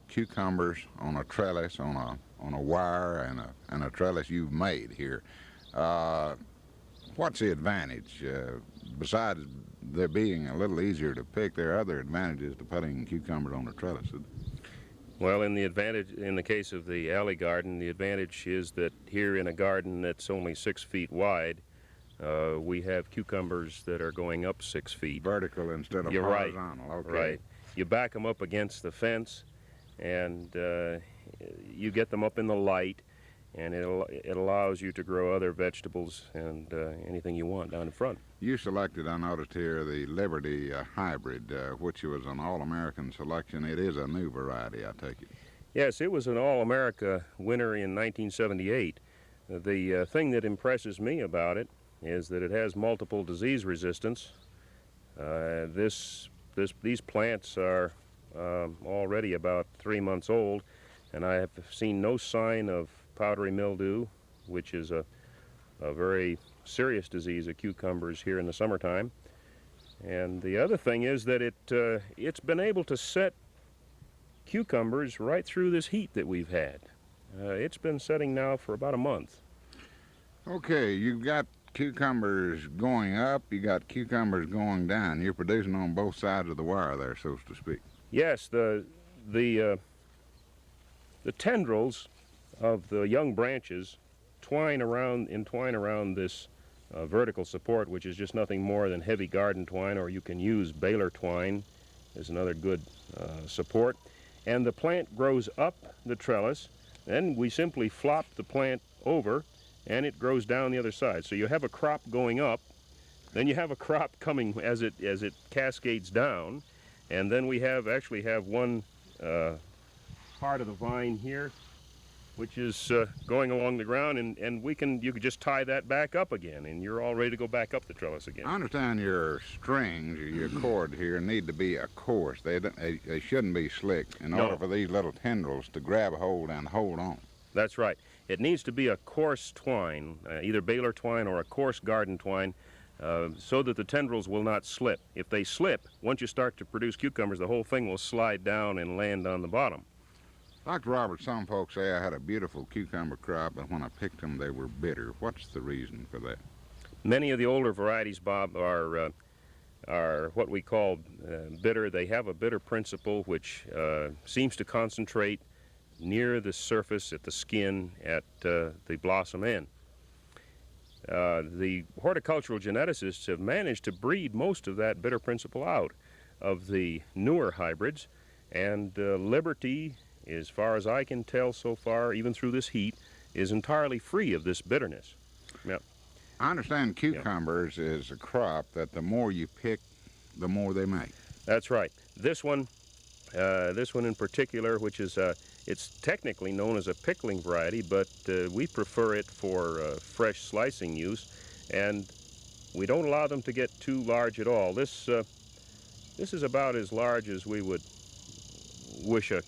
cucumbers on a trellis, on a wire and a trellis you've made here. What's the advantage? Besides there being a little easier to pick, there are other advantages to putting cucumbers on the trellises. Well, in the case of the alley garden, the advantage is that here in a garden that's only 6 feet wide, we have cucumbers that are going up 6 feet. Vertical instead of You're horizontal. Right. Okay. Right. You back them up against the fence, and you get them up in the light, and it allows you to grow other vegetables and anything you want down in front. You selected, I noticed here, the Liberty hybrid, which was an All-American selection. It is a new variety, I take it. Yes, it was an All-America winner in 1978. The thing that impresses me about it is that it has multiple disease resistance. These plants are already about 3 months old, and I have seen no sign of powdery mildew, which is a very serious disease of cucumbers here in the summertime. And the other thing is that it's been able to set cucumbers right through this heat that we've had. It's been setting now for about a month. Okay, you've got cucumbers going up, you got cucumbers going down. You're producing on both sides of the wire there, so to speak. Yes, the tendrils of the young branches entwine around this vertical support, which is just nothing more than heavy garden twine, or you can use baler twine as another good support. And the plant grows up the trellis, then we simply flop the plant over, and it grows down the other side. So you have a crop going up, then you have a crop coming as it cascades down, and then we actually have one part of the vine here, which is going along the ground, and you could just tie that back up again, and you're all ready to go back up the trellis again. I understand your strings, or your cord here, need to be a coarse. They shouldn't be slick in order for these little tendrils to grab hold and hold on. That's right. It needs to be a coarse twine, either baler twine or a coarse garden twine, so that the tendrils will not slip. If they slip, once you start to produce cucumbers, the whole thing will slide down and land on the bottom. Dr. Robert, some folks say I had a beautiful cucumber crop, but when I picked them, they were bitter. What's the reason for that? Many of the older varieties, Bob, are what we call bitter. They have a bitter principle which seems to concentrate near the surface at the skin at the blossom end. The horticultural geneticists have managed to breed most of that bitter principle out of the newer hybrids, and Liberty, as far as I can tell so far, even through this heat, is entirely free of this bitterness. Yep. I understand cucumbers is a crop that the more you pick, the more they make. That's right. This one in particular, which is it's technically known as a pickling variety, but we prefer it for fresh slicing use, and we don't allow them to get too large at all. This is about as large as we would wish a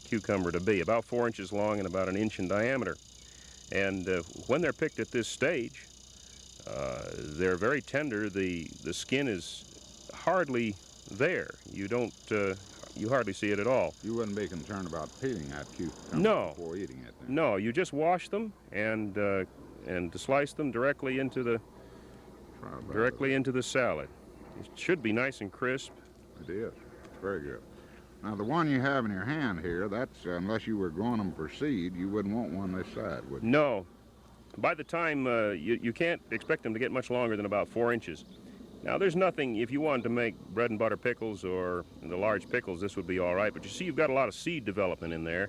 cucumber to be, about 4 inches long and about 1 inch in diameter. And when they're picked at this stage, they're very tender. The skin is hardly there. You hardly see it at all. You wouldn't be concerned about peeling that cucumber before eating it, then? No, you just wash them and slice them directly into the salad. It should be nice and crisp. It is. Very good. Now, the one you have in your hand here, that's, unless you were growing them for seed, you wouldn't want one this side, would you? No. By the time, you can't expect them to get much longer than about 4 inches. Now, there's nothing, if you wanted to make bread and butter pickles or the large pickles, this would be all right. But you see, you've got a lot of seed development in there,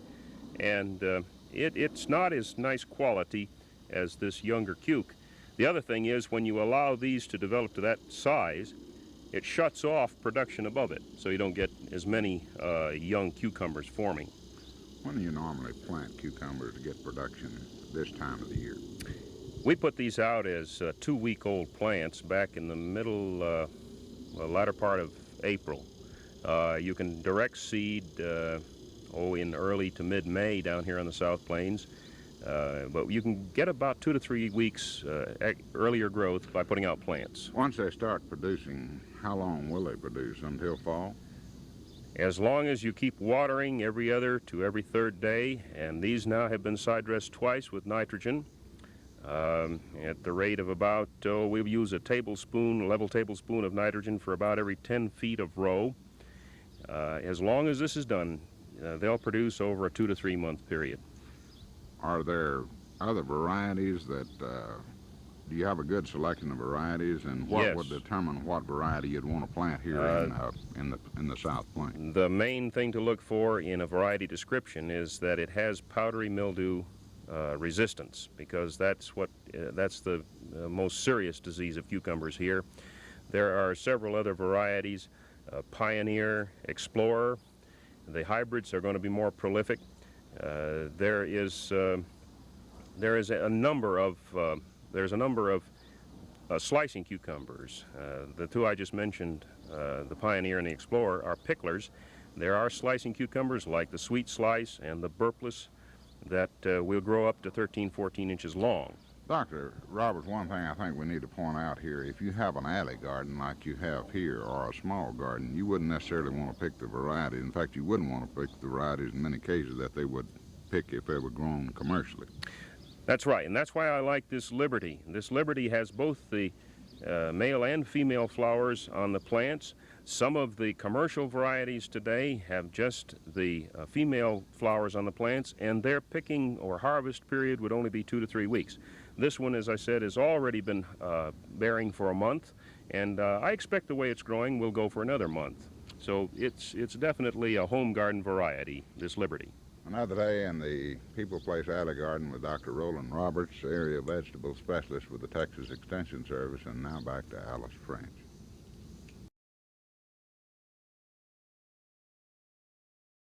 and it's not as nice quality as this younger cuke. The other thing is, when you allow these to develop to that size, it shuts off production above it, so you don't get as many young cucumbers forming. When do you normally plant cucumbers to get production this time of the year? We put these out as 2-week-old plants back in the latter part of April. You can direct seed in early to mid-May down here on the South Plains, but you can get about 2 to 3 weeks earlier growth by putting out plants. Once they start producing, how long will they produce? Until fall? As long as you keep watering every other to every third day, and these now have been side dressed twice with nitrogen, at the rate of about, we'll use a level tablespoon of nitrogen for about every 10 feet of row. As long as this is done, they'll produce over a 2 to 3 month period. Are there other varieties that, do you have a good selection of varieties, and what Yes. would determine what variety you'd want to plant here in the South Plains? The main thing to look for in a variety description is that it has powdery mildew resistance, because that's the most serious disease of cucumbers here. There are several other varieties, Pioneer, Explorer. The hybrids are going to be more prolific. There is a number of slicing cucumbers. The two I just mentioned, the Pioneer and the Explorer, are picklers. There are slicing cucumbers like the Sweet Slice and the Burpless that will grow up to 13, 14 inches long. Dr. Roberts, one thing I think we need to point out here, if you have an alley garden like you have here, or a small garden, you wouldn't necessarily want to pick the variety. In fact, you wouldn't want to pick the varieties in many cases that they would pick if they were grown commercially. That's right, and that's why I like this Liberty. This Liberty has both the male and female flowers on the plants. Some of the commercial varieties today have just the female flowers on the plants, and their picking or harvest period would only be 2 to 3 weeks. This one, as I said, has already been bearing for a month, and I expect the way it's growing will go for another month. So it's definitely a home garden variety, this Liberty. Another day in the People Place Alley Garden with Dr. Roland Roberts, area vegetable specialist with the Texas Extension Service, and now back to Alice French.